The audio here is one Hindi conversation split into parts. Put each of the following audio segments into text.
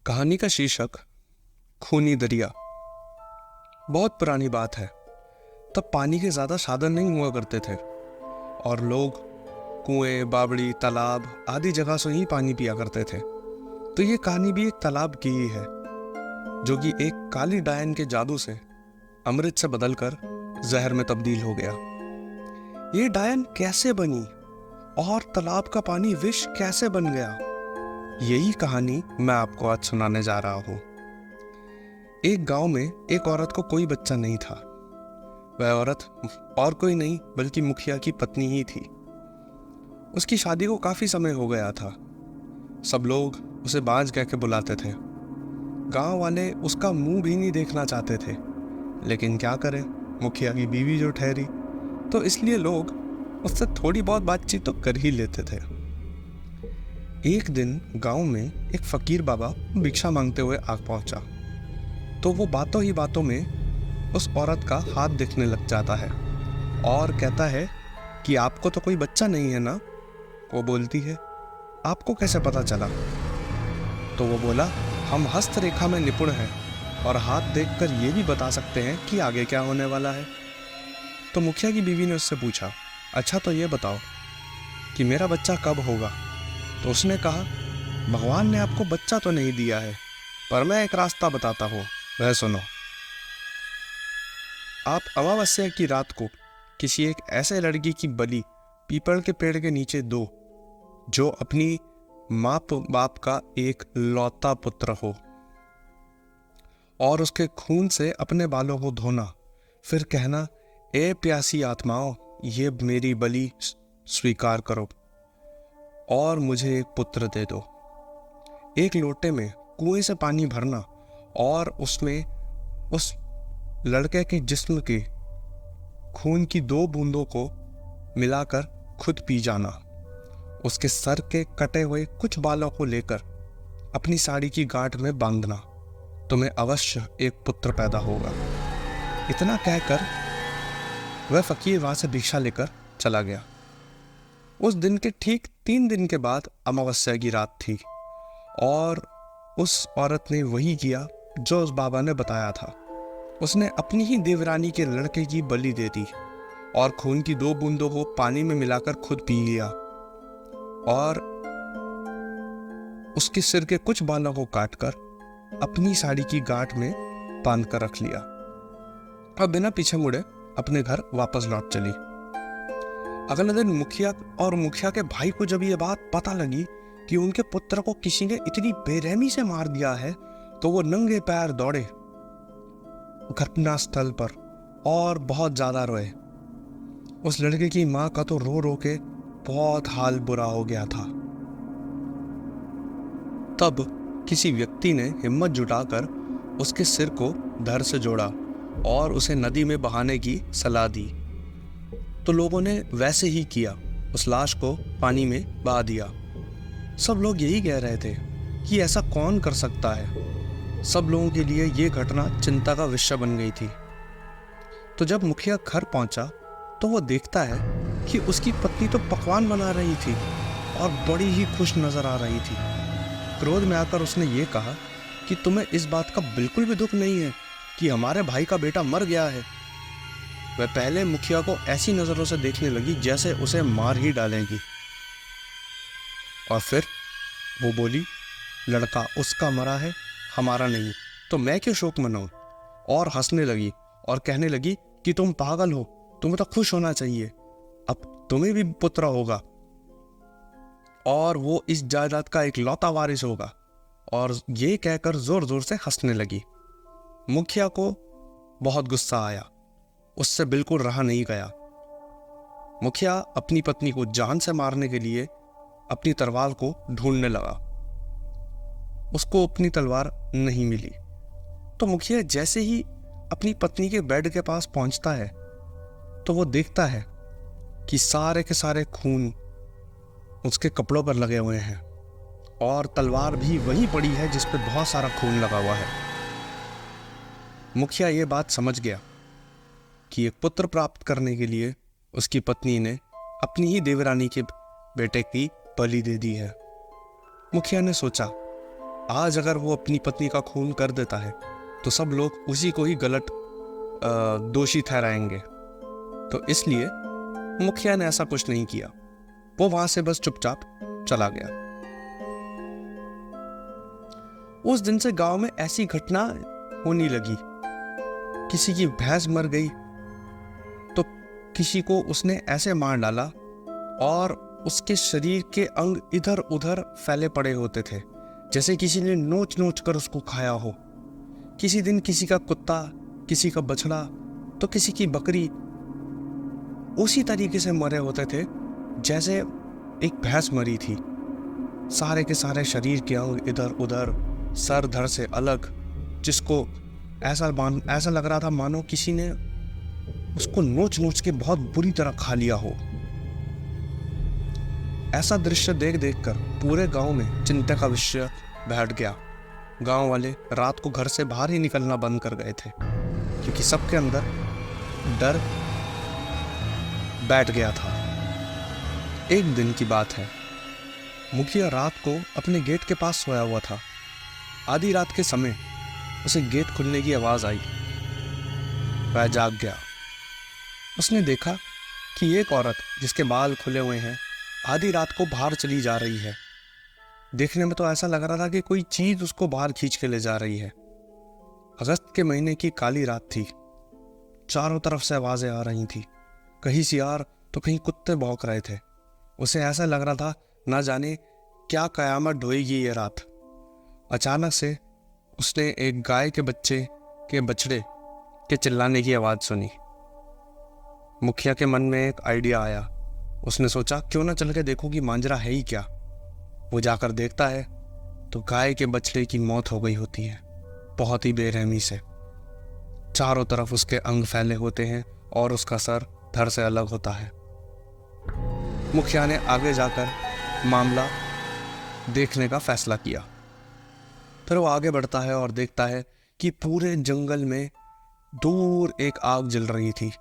कहानी का शीर्षक खूनी दरिया। बहुत पुरानी बात है। तब पानी के ज़्यादा साधन नहीं हुआ करते थे और लोग कुएं, बावड़ी, तालाब आदि जगह से ही पानी पिया करते थे। तो ये कहानी भी एक तालाब की ही है, जो कि एक काली डायन के जादू से अमृत से बदलकर जहर में तब्दील हो गया। ये डायन कैसे बनी और तालाब का पानी विष कैसे बन गया, यही कहानी मैं आपको आज सुनाने जा रहा हूँ। एक गांव में एक औरत को कोई बच्चा नहीं था। वह औरत और कोई नहीं बल्कि मुखिया की पत्नी ही थी। उसकी शादी को काफी समय हो गया था। सब लोग उसे बांझ कह के बुलाते थे। गांव वाले उसका मुंह भी नहीं देखना चाहते थे, लेकिन क्या करें, मुखिया की बीवी जो ठहरी, तो इसलिए लोग उससे थोड़ी बहुत बातचीत तो कर ही लेते थे। एक दिन गांव में एक फकीर बाबा भिक्षा मांगते हुए आ पहुंचा, तो वो बातों ही बातों में उस औरत का हाथ देखने लग जाता है और कहता है कि आपको तो कोई बच्चा नहीं है ना। वो बोलती है, आपको कैसे पता चला? तो वो बोला, हम हस्तरेखा में निपुण हैं और हाथ देखकर ये भी बता सकते हैं कि आगे क्या होने वाला है। तो मुखिया की बीवी ने उससे पूछा, अच्छा तो ये बताओ कि मेरा बच्चा कब होगा? तो उसने कहा, भगवान ने आपको बच्चा तो नहीं दिया है, पर मैं एक रास्ता बताता हूँ, वह सुनो। आप अमावस्या की रात को किसी एक ऐसे लड़की की बलि पीपल के पेड़ के नीचे दो, जो अपनी माँ बाप का एक लौता पुत्र हो, और उसके खून से अपने बालों को धोना। फिर कहना, ए प्यासी आत्माओं, ये मेरी बलि स्वीकार करो और मुझे एक पुत्र दे दो। एक लोटे में कुएं से पानी भरना और उसमें उस लड़के के जिस्म के खून की 2 बूंदों को मिलाकर खुद पी जाना। उसके सर के कटे हुए कुछ बालों को लेकर अपनी साड़ी की गांठ में बांधना। तुम्हें अवश्य एक पुत्र पैदा होगा। इतना कहकर वह फकीर वहां से भिक्षा लेकर चला गया। उस दिन के ठीक 3 दिन के बाद अमावस्या की रात थी और उस औरत ने वही किया जो उस बाबा ने बताया था। उसने अपनी ही देवरानी के लड़के की बलि दे दी और खून की 2 बूंदों को पानी में मिलाकर खुद पी लिया और उसके सिर के कुछ बालों को काटकर अपनी साड़ी की गांठ में बांध कर रख लिया और बिना पीछे मुड़े अपने घर वापस लौट चली। अगले दिन मुखिया के भाई को जब ये बात पता लगी कि उनके पुत्र को किसी ने इतनी बेरहमी से मार दिया है, तो वो नंगे पैर दौड़े घटना स्थल पर और बहुत ज्यादा रोए। उस लड़के की मां का तो रो रो के बहुत हाल बुरा हो गया था। तब किसी व्यक्ति ने हिम्मत जुटाकर उसके सिर को धड़ से जोड़ा और उसे नदी में बहाने की सलाह दी। तो लोगों ने वैसे ही किया, उस लाश को पानी में बहा दिया। सब लोग यही कह रहे थे कि ऐसा कौन कर सकता है। सब लोगों के लिए ये घटना चिंता का विषय बन गई थी। तो जब मुखिया घर पहुंचा तो वो देखता है कि उसकी पत्नी तो पकवान बना रही थी और बड़ी ही खुश नजर आ रही थी। क्रोध में आकर उसने ये कहा कि तुम्हें इस बात का बिल्कुल भी दुख नहीं है कि हमारे भाई का बेटा मर गया है। वह पहले मुखिया को ऐसी नजरों से देखने लगी जैसे उसे मार ही डालेगी, और फिर वो बोली, लड़का उसका मरा है, हमारा नहीं, तो मैं क्यों शोक मनाऊं? और हंसने लगी और कहने लगी कि तुम पागल हो, तुम्हें तो खुश होना चाहिए, अब तुम्हें भी पुत्र होगा और वो इस जायदाद का एक लौता वारिस होगा। और ये कहकर जोर जोर से हंसने लगी। मुखिया को बहुत गुस्सा आया, उससे बिल्कुल रहा नहीं गया। मुखिया अपनी पत्नी को जान से मारने के लिए अपनी तलवार को ढूंढने लगा। उसको अपनी तलवार नहीं मिली। तो मुखिया जैसे ही अपनी पत्नी के बेड के पास पहुंचता है तो वो देखता है कि सारे के सारे खून उसके कपड़ों पर लगे हुए हैं और तलवार भी वहीं पड़ी है जिस पर बहुत सारा खून लगा हुआ है। मुखिया ये बात समझ गया कि एक पुत्र प्राप्त करने के लिए उसकी पत्नी ने अपनी ही देवरानी के बेटे की बलि दे दी है। मुखिया ने सोचा आज अगर वो अपनी पत्नी का खून कर देता है तो सब लोग उसी को ही गलत दोषी ठहराएंगे। तो इसलिए मुखिया ने ऐसा कुछ नहीं किया, वो वहां से बस चुपचाप चला गया। उस दिन से गांव में ऐसी घटना होने लगी, किसी की भैंस मर गई तो किसी को उसने ऐसे मार डाला और उसके शरीर के अंग इधर उधर फैले पड़े होते थे, जैसे किसी ने नोच नोच कर उसको खाया हो। किसी दिन किसी का कुत्ता, किसी का बछड़ा तो किसी की बकरी उसी तरीके से मरे होते थे जैसे एक भैंस मरी थी। सारे के सारे शरीर के अंग इधर उधर, सर धड़ से अलग, जिसको ऐसा लग रहा था मानो किसी ने उसको नोच नोच के बहुत बुरी तरह खा लिया हो। ऐसा दृश्य देख देख कर पूरे गांव में चिंता का विषय बैठ गया। गांव वाले रात को घर से बाहर ही निकलना बंद कर गए थे, क्योंकि सबके अंदर डर बैठ गया था। एक दिन की बात है, मुखिया रात को अपने गेट के पास सोया हुआ था। आधी रात के समय उसे गेट खुलने की आवाज आई। वह जाग गया। उसने देखा कि एक औरत जिसके बाल खुले हुए हैं आधी रात को बाहर चली जा रही है। देखने में तो ऐसा लग रहा था कि कोई चीज उसको बाहर खींच के ले जा रही है। अगस्त के महीने की काली रात थी। चारों तरफ से आवाजें आ रही थी, कहीं सियार तो कहीं कुत्ते भौंक रहे थे। उसे ऐसा लग रहा था ना जाने क्या कयामत ढोएगी ये रात। अचानक से उसने एक गाय के बच्चे के बछड़े के चिल्लाने की आवाज सुनी। मुखिया के मन में एक आइडिया आया। उसने सोचा क्यों ना चल के देखो कि मांजरा है ही क्या। वो जाकर देखता है तो गाय के बछड़े की मौत हो गई होती है, बहुत ही बेरहमी से। चारों तरफ उसके अंग फैले होते हैं और उसका सर धड़ से अलग होता है। मुखिया ने आगे जाकर मामला देखने का फैसला किया। फिर वो आगे बढ़ता है और देखता है कि पूरे जंगल में दूर एक आग जल रही थी।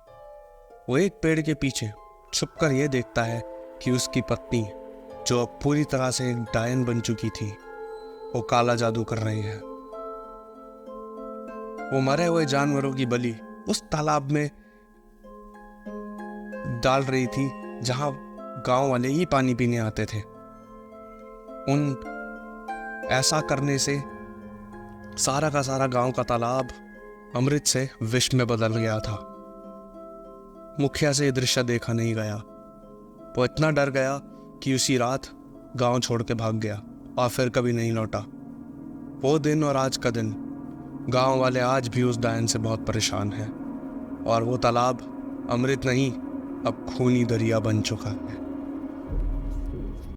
वो एक पेड़ के पीछे छुपकर यह देखता है कि उसकी पत्नी, जो अब पूरी तरह से एक डायन बन चुकी थी, वो काला जादू कर रही है। वो मरे हुए जानवरों की बलि उस तालाब में डाल रही थी जहां गांव वाले ही पानी पीने आते थे। ऐसा करने से सारा का सारा गांव का तालाब अमृत से विष में बदल गया था। मुखिया से यह दृश्य देखा नहीं गया। वो इतना डर गया कि उसी रात गांव छोड़ के भाग गया और फिर कभी नहीं लौटा। वो दिन और आज का दिन, गांव वाले आज भी उस डायन से बहुत परेशान हैं और वो तालाब अमृत नहीं, अब खूनी दरिया बन चुका है।